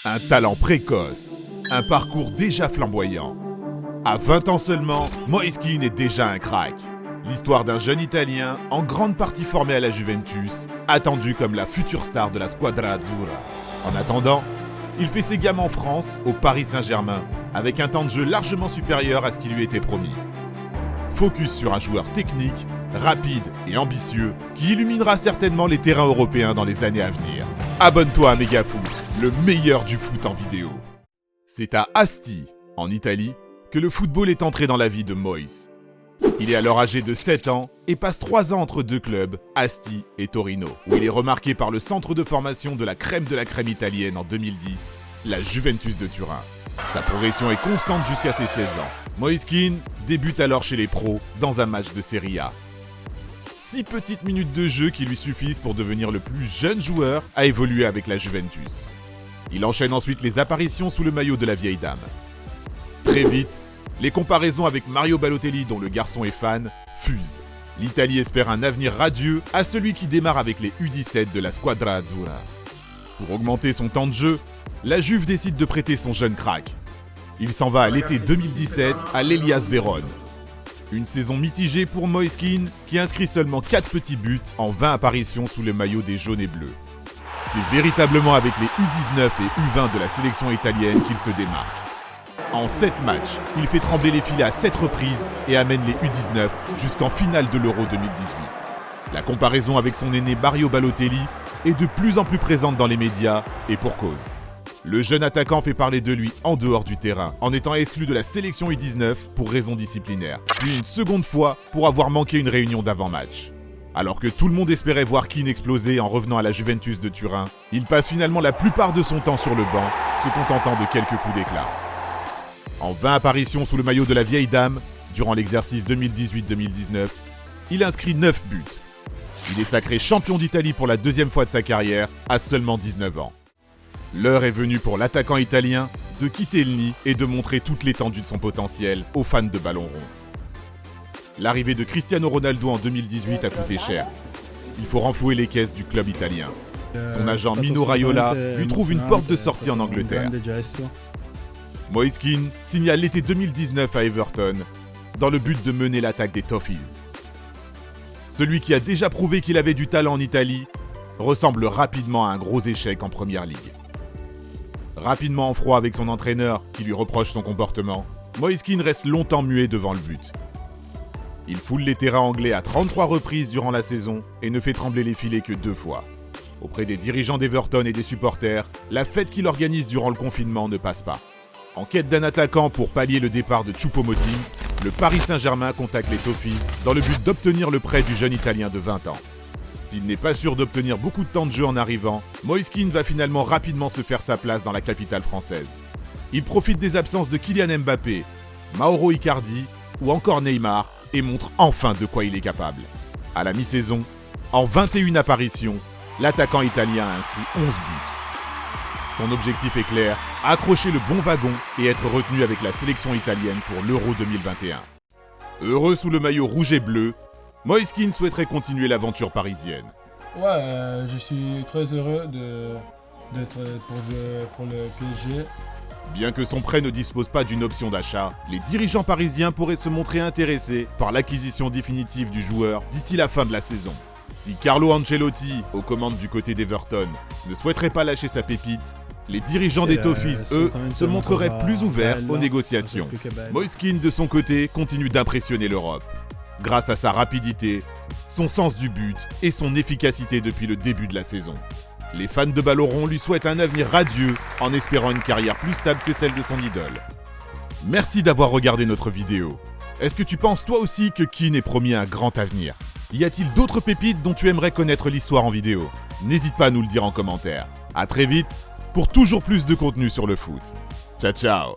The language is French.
Un talent précoce, un parcours déjà flamboyant. À 20 ans seulement, Moise Kean est déjà un crack. L'histoire d'un jeune Italien, en grande partie formé à la Juventus, attendu comme la future star de la Squadra Azzurra. En attendant, il fait ses gammes en France, au Paris Saint-Germain, avec un temps de jeu largement supérieur à ce qui lui était promis. Focus sur un joueur technique, rapide et ambitieux, qui illuminera certainement les terrains européens dans les années à venir. Abonne-toi à Megafoot, le meilleur du foot en vidéo. C'est à Asti, en Italie, que le football est entré dans la vie de Moise. Il est alors âgé de 7 ans et passe 3 ans entre deux clubs, Asti et Torino, où il est remarqué par le centre de formation de la crème italienne en 2010, la Juventus de Turin. Sa progression est constante jusqu'à ses 16 ans. Moise Kean débute alors chez les pros dans un match de Serie A. 6 petites minutes de jeu qui lui suffisent pour devenir le plus jeune joueur à évoluer avec la Juventus. Il enchaîne ensuite les apparitions sous le maillot de la vieille dame. Très vite, les comparaisons avec Mario Balotelli, dont le garçon est fan, fusent. L'Italie espère un avenir radieux à celui qui démarre avec les U17 de la Squadra Azzurra. Pour augmenter son temps de jeu, la Juve décide de prêter son jeune crack. Il s'en va à l'été 2017 à l'Hellas Vérone. Une saison mitigée pour Moise Kean, qui inscrit seulement 4 petits buts en 20 apparitions sous le maillot des jaunes et bleus. C'est véritablement avec les U19 et U20 de la sélection italienne qu'il se démarque. En 7 matchs, il fait trembler les filets à 7 reprises et amène les U19 jusqu'en finale de l'Euro 2018. La comparaison avec son aîné Mario Balotelli est de plus en plus présente dans les médias, et pour cause. Le jeune attaquant fait parler de lui en dehors du terrain, en étant exclu de la sélection U19 pour raisons disciplinaires, puis une seconde fois pour avoir manqué une réunion d'avant-match. Alors que tout le monde espérait voir Kean exploser en revenant à la Juventus de Turin, il passe finalement la plupart de son temps sur le banc, se contentant de quelques coups d'éclat. En 20 apparitions sous le maillot de la vieille dame, durant l'exercice 2018-2019, il inscrit 9 buts. Il est sacré champion d'Italie pour la deuxième fois de sa carrière, à seulement 19 ans. L'heure est venue pour l'attaquant italien de quitter le nid et de montrer toute l'étendue de son potentiel aux fans de ballon rond. L'arrivée de Cristiano Ronaldo en 2018 a coûté cher. Il faut renflouer les caisses du club italien. Son agent Mino Raiola lui trouve une porte de sortie en Angleterre. Moise Kean signe à l'été 2019 à Everton, dans le but de mener l'attaque des Toffees. Celui qui a déjà prouvé qu'il avait du talent en Italie ressemble rapidement à un gros échec en première ligue. Rapidement en froid avec son entraîneur qui lui reproche son comportement, Moise Kean reste longtemps muet devant le but. Il foule les terrains anglais à 33 reprises durant la saison et ne fait trembler les filets que 2 fois. Auprès des dirigeants d'Everton et des supporters, la fête qu'il organise durant le confinement ne passe pas. En quête d'un attaquant pour pallier le départ de Choupo-Moting, le Paris Saint-Germain contacte les Toffees dans le but d'obtenir le prêt du jeune Italien de 20 ans. S'il n'est pas sûr d'obtenir beaucoup de temps de jeu en arrivant, Moise Kean va finalement rapidement se faire sa place dans la capitale française. Il profite des absences de Kylian Mbappé, Mauro Icardi ou encore Neymar et montre enfin de quoi il est capable. À la mi-saison, en 21 apparitions, l'attaquant italien a inscrit 11 buts. Son objectif est clair, accrocher le bon wagon et être retenu avec la sélection italienne pour l'Euro 2021. Heureux sous le maillot rouge et bleu, Moise Kean souhaiterait continuer l'aventure parisienne. Ouais, je suis très heureux d'être pour le PSG. Bien que son prêt ne dispose pas d'une option d'achat, les dirigeants parisiens pourraient se montrer intéressés par l'acquisition définitive du joueur d'ici la fin de la saison. Si Carlo Ancelotti, aux commandes du côté d'Everton, ne souhaiterait pas lâcher sa pépite, les dirigeants des Toffees, eux, se montreraient plus ouverts aux négociations. Moise Kean, de son côté, continue d'impressionner l'Europe. Grâce à sa rapidité, son sens du but et son efficacité depuis le début de la saison. Les fans de ballon rond lui souhaitent un avenir radieux en espérant une carrière plus stable que celle de son idole. Merci d'avoir regardé notre vidéo. Est-ce que tu penses toi aussi que Kean est promis un grand avenir? Y a-t-il d'autres pépites dont tu aimerais connaître l'histoire en vidéo? N'hésite pas à nous le dire en commentaire. À très vite pour toujours plus de contenu sur le foot. Ciao ciao.